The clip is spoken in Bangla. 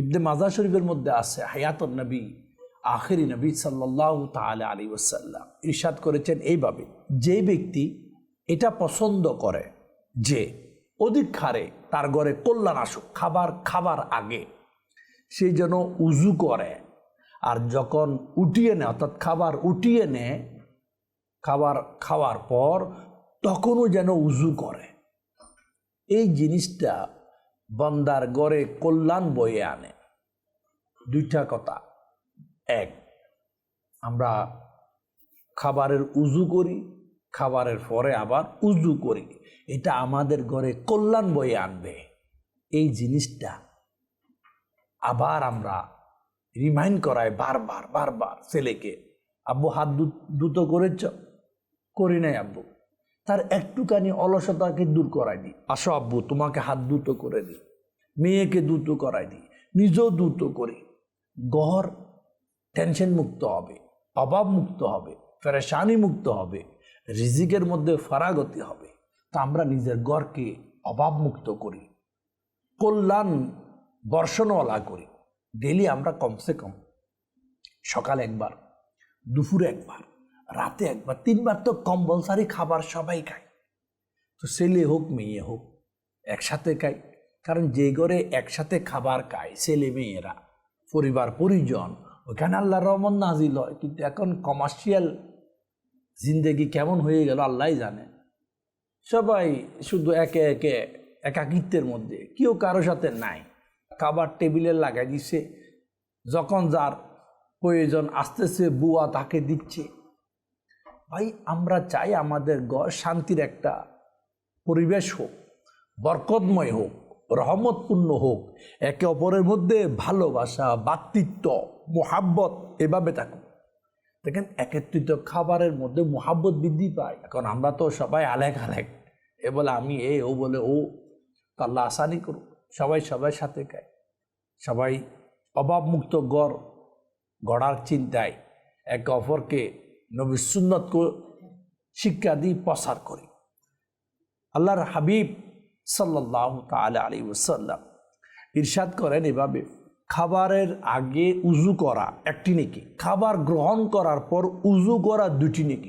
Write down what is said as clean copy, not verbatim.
ইবনে মাজা শরীফের মধ্যে আছে হায়াতুন নবী আখিরি নবী সাল্লাল্লাহু তাআলা আলাইহি ওয়াসাল্লাম ইরশাদ করেছেন এইভাবে, যে ব্যক্তি এটা পছন্দ করে যে অধিক হারে তার ঘরে কল্যাণ আসুক, খাবার আগে সে যেন উজু করে, আর যখন উঠিয়ে নেয় অর্থাৎ খাবার উঠিয়ে নেয় খাবার খাওয়ার পর তখনও যেন উজু করে। এই জিনিসটা বান্দার ঘরে কল্যাণ বয়ে আনে। দুইটা কথা, এক, আমরা খাবারের উজু করি, খাবারের পরে আবার উজু করি, এটা আমাদের ঘরে কল্যাণ বয়ে আনবে। এই জিনিসটা আবার আমরা রিমাইন্ড করাই বারবার ছেলেকে, আব্বু হাত দুটো করেছ, করি নাই আব্বু, তার একটুখানি অলসতাকে দূর করাই দিই, আসো আব্বু তোমাকে হাত দুটো করে দিই, মেয়েকে দুটো করাই দিই, নিজেও দুটো করি। ঘর টেনশন মুক্ত হবে, অভাব মুক্ত হবে, পেরেশানি মুক্ত হবে, রিজিকের মধ্যে ফারাগতি হবে। তা আমরা নিজের ঘরকে অভাব মুক্ত করি, কল্যাণ বর্ষণওয়ালা করি। ডেলি আমরা কমসে কম সকালে একবার, দুপুরে একবার, রাতে একবার, 3 বার তো কম্পালসারি খাবার সবাই খায়। তো ছেলে হোক মেয়ে হোক একসাথে খায়, কারণ যে ঘরে একসাথে খাবার খায় ছেলে মেয়েরা, পরিবার পরিজন, ওখানে আল্লাহর রহমত নাজিল হয়। কিন্তু এখন কমার্শিয়াল জিন্দেগি কেমন হয়ে গেল আল্লাহই জানে। সবাই শুধু একে একে একাকিত্বের মধ্যে, কেউ কারো সাথে নাই, খাবার টেবিলে লাগাই দিছে, যখন যার প্রয়োজন আসতেছে বুয়া তাকে দিচ্ছে। ভাই আমরা চাই আমাদের ঘর শান্তির একটা পরিবেশ হোক, বরকতময় হোক, রহমতপূর্ণ হোক, একে অপরের মধ্যে ভালোবাসা, ভ্রাতৃত্ব, মোহাব্বত এভাবে থাকুক। দেখেন একত্রিত খাবারের মধ্যে মোহাব্বত বৃদ্ধি পায়। এখন আমরা তো সবাই আলেক, এ বলে আমি ও বলে ও, তো আল্লাহ আসানি করুক, সবাই সাথে খায়, সবাই অভাবমুক্ত গড়ার চিন্তায় একে অপরকে নবীর সুন্নতকে শিক্ষা দিয়ে প্রসার করি। আল্লাহর হাবিব সাল্লাল্লাহু তাআলা আলাইহি ওয়াসাল্লাম ইরশাদ করেন এভাবে, খাবারের আগে উজু করা একটি নেকি, খাবার গ্রহণ করার পর উজু করা 2টি নেকি।